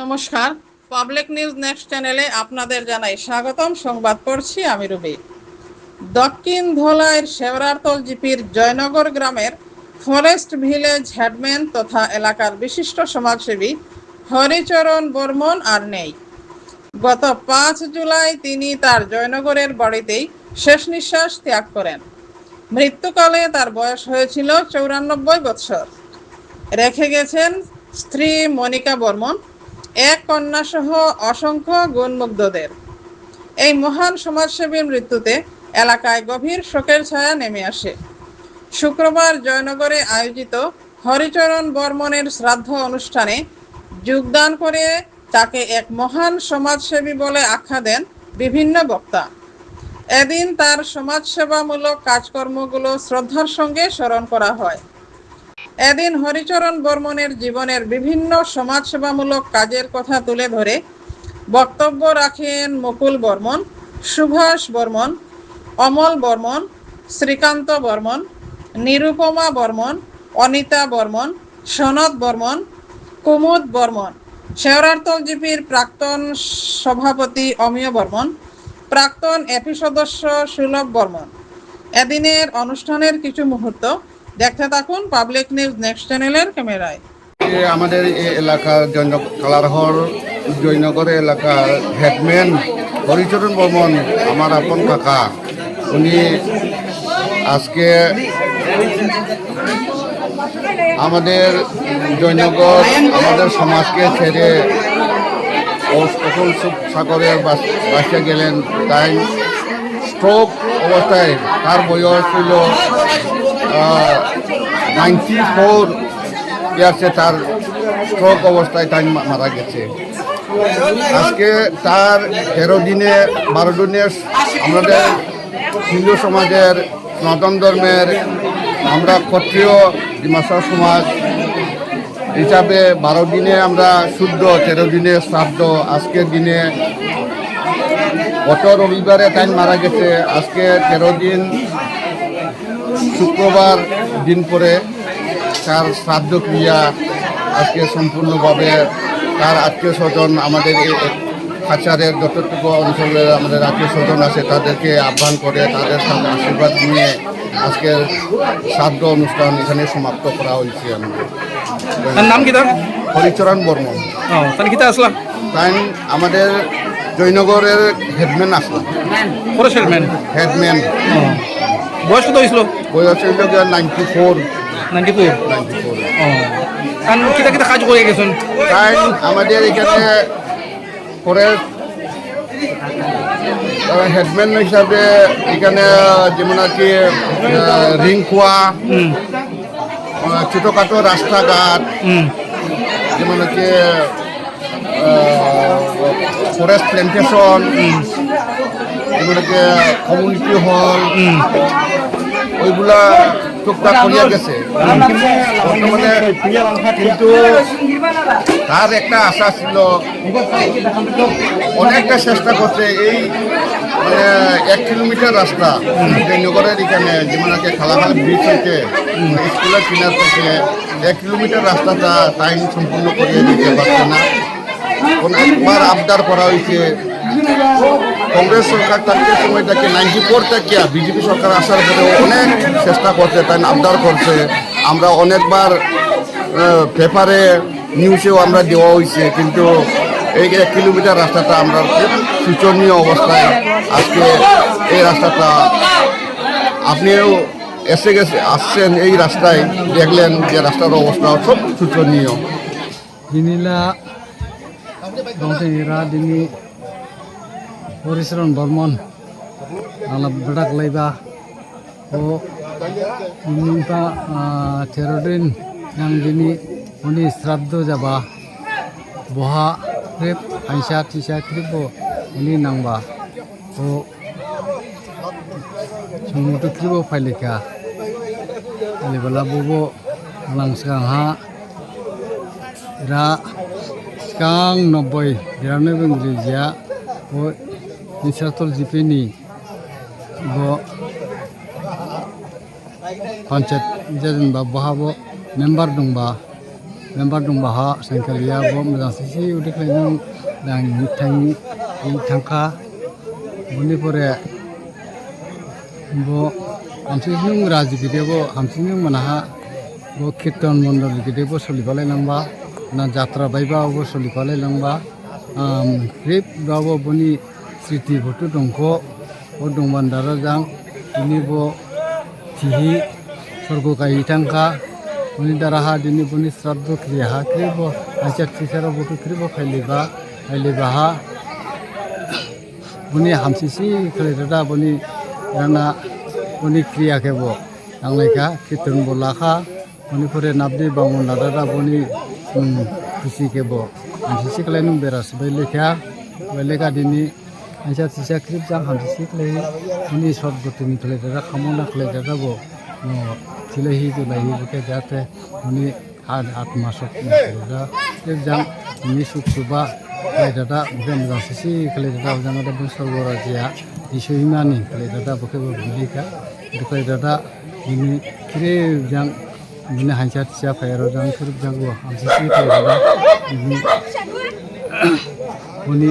নমস্কার, public news next চ্যানেলে আপনাদের জানাই স্বাগতম। সংবাদ পড়ছি আমি রুবি। দক্ষিণ ধলাইয়ের শেওড়ারতল জিপির জয়নগর গ্রামের ফরেস্ট ভিলেজ হেডম্যান তথা এলাকার বিশিষ্ট সমাজসেবী হরিচরণ বর্মন আর নেই। গত 5 জুলাই তিনি তার জয়নগরের বাড়িতেই শেষ নিঃশ্বাস ত্যাগ করেন। মৃত্যুকালে তার বয়স হয়েছিল 94 বছর। রেখে গেছেন স্ত্রী মনিকা বর্মন, এক কন্যাসহ অসংখ্য গুণমুগ্ধদের। এই মহান সমাজসেবীর মৃত্যুতে এলাকায় গভীর শোকের ছায়া নেমে আসে। শুক্রবার জয়নগরে আয়োজিত হরিচরণ বর্মনের শ্রাদ্ধ অনুষ্ঠানে যোগদান করে তাকে এক মহান সমাজসেবী বলে আখ্যা দেন বিভিন্ন বক্তা। এদিন তার সমাজসেবামূলক কাজকর্মগুলো শ্রদ্ধার সঙ্গে স্মরণ করা হয়। এদিন হরিচরণ বর্মনের জীবনের বিভিন্ন সমাজসেবামূলক কাজের কথা তুলে ধরে বক্তব্য রাখেন মুকুল বর্মন, সুভাষ বর্মন, অমল বর্মন, শ্রীকান্ত বর্মন, নিরুপমা বর্মন, অনিতা বর্মন, সনদ বর্মন, কুমুদ বর্মন, শেওড়ারতল জিপির প্রাক্তন সভাপতি অমিয় বর্মন, প্রাক্তন এপি সদস্য সুলভ বর্মন। এদিনের অনুষ্ঠানের কিছু মুহূর্ত দেখতে থাকুন পাবলিক নিউজ নেক্সট চ্যানেলের ক্যামেরায়। আমাদের এই এলাকার কালারহর জয়নগর এলাকার হেডম্যান হরিচরণ বর্মন আমার আপন কাকা, উনি আজকে আমাদের জয়নগর আমাদের সমাজকে ছেড়ে অকুল সাগরে বাসে গেলেন। তাই স্ট্রোক অবস্থায় তার বয়স ছিল 94 ইয়ার্সে তার স্ট্রোক অবস্থায় তাই মারা গেছে। আজকে তার 12 দিনের আমাদের হিন্দু সমাজের সনাতন ধর্মের আমরা ক্ষত্রিয় ডিমাসা সমাজ হিসাবে 12 দিনে আমরা শুদ্ধ, 13 দিনে শ্রাদ্ধ। আজকের দিনে গত রবিবারে তাই মারা গেছে। আজকে 13 দিন শুক্রবার দিন পরে তার শ্রাদ্ধ ক্রিয়া আজকে সম্পূর্ণভাবে তার আত্মীয় স্বজন আমাদের এই খাঁচারের যতটুকু অঞ্চলের আমাদের আত্মীয় স্বজন আছে তাদেরকে আহ্বান করে তাদের সাথে আশীর্বাদ নিয়ে আজকের শ্রাদ্ধ অনুষ্ঠান এখানে সমাপ্ত করা হয়েছে। তার নাম কি? তার হরিচরণ বর্মন। তাহলে কিতা আসলাম তাই আমাদের জয়নগরের হেডম্যান আসলাম। হেডম্যান বয়স কত হয়েছিল? বয়স হইল 94। কিতা কিতা কাজ করে গেছেন? তাই আমাদের এখানে পরে হেডম্যান হিসাবে এখানে যেমন আর কি রিং খোয়া, ছোটোখাটো রাস্তাঘাট, যেমন আর কি ফরেস্ট প্ল্যান্টেশন, যেমন আর কি কমিউনিটি হল, ওইগুলা টুকটাক করিয়া গেছে বর্তমানে। কিন্তু তার একটা আশা ছিল, অনেকটা চেষ্টা করছে। এই মানে 1 কিলোমিটার রাস্তা জয়নগরের এখানে যেমন আজকে খালাখাল ব্রিজ হয়েছে স্কুলের কিনার থেকে 1 কিলোমিটার রাস্তাটা তাই সম্পূর্ণ করিয়ে দিতে পারছে না। অনেকবার আবদার করা হয়েছে। কংগ্রেস সরকার তাকে সময়টাকে 94 থেকে বিজেপি সরকার আসার পরেও অনেক চেষ্টা করছে, তাই আবদার করছে। আমরা অনেকবার পেপারে নিউজেও আমরা দেওয়া হয়েছে, কিন্তু এই 1 কিলোমিটার রাস্তাটা আমরা খুব শোচনীয় অবস্থায়। আজকে এই রাস্তাটা আপনিও আসছেন এই রাস্তায়, দেখলেন যে রাস্তার অবস্থা খুব শোচনীয়। দিনী হরিচরণ বর্মন আলাপ বেড়াক লাইবা ও 13 দিন দিনী উনি শ্রাদ্ধ যাবা বহা রেপ আইসা টিসা ক্রিব উনি নাংবা ও সমুদ্র ক্রিব ফাইলেখা বেলা ববো লাংসা হা রা Kang 90 গ্রামে বেঙ্গলিয়া ও নিসাতল জিপিনি bo পঞ্চায়েত যেদিন বা বহাবো member দংবা member dong baha sangkalia bo mejang sisi udik lainung dang tangka boni pore bo hamsinung raji gede bo hamsinung manaha bo kirtan mondol gede bo solibalai langba na jatra baiba bo solibalai langba grip bawo boni sriti botu dongko bo dongbandara jang ini bo tihi sorgo kai tangka boni daraha dini boni sraddo kriya ha kribo ajak tisara botu kribo khailiba ha boni hamsisi khalida boni rana boni kriya kebo anglaika kitun bolaka boni pore nabdi bangun nadara boni kusi kebo hamsisi kalainung beras baileka dini ajak tisa krip jang hamsisi kalai boni shot botumi khalida khamona khalida bo tilahi dulahi buke jate boni atma shot khalida krip jang ini suba khalida bukan jang sisi khalida jang ada bun sorgora jia isu imani khalida buke bilika khalida ini kire jang ini hancat siapa ero jang krip jang bo hamsisi khalida ini boni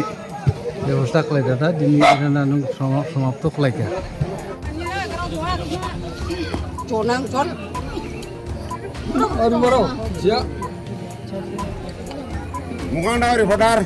ব্যবস্থা করে দাদা দিন সমাপ্ত কলাইকা মুখান্ডা reporter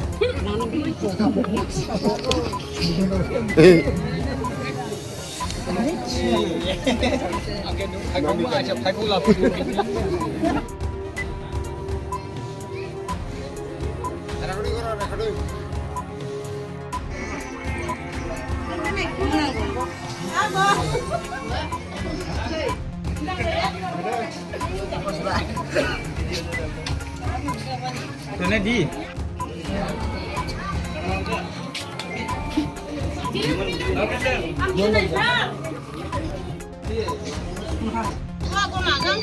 Ini di. Aku makan.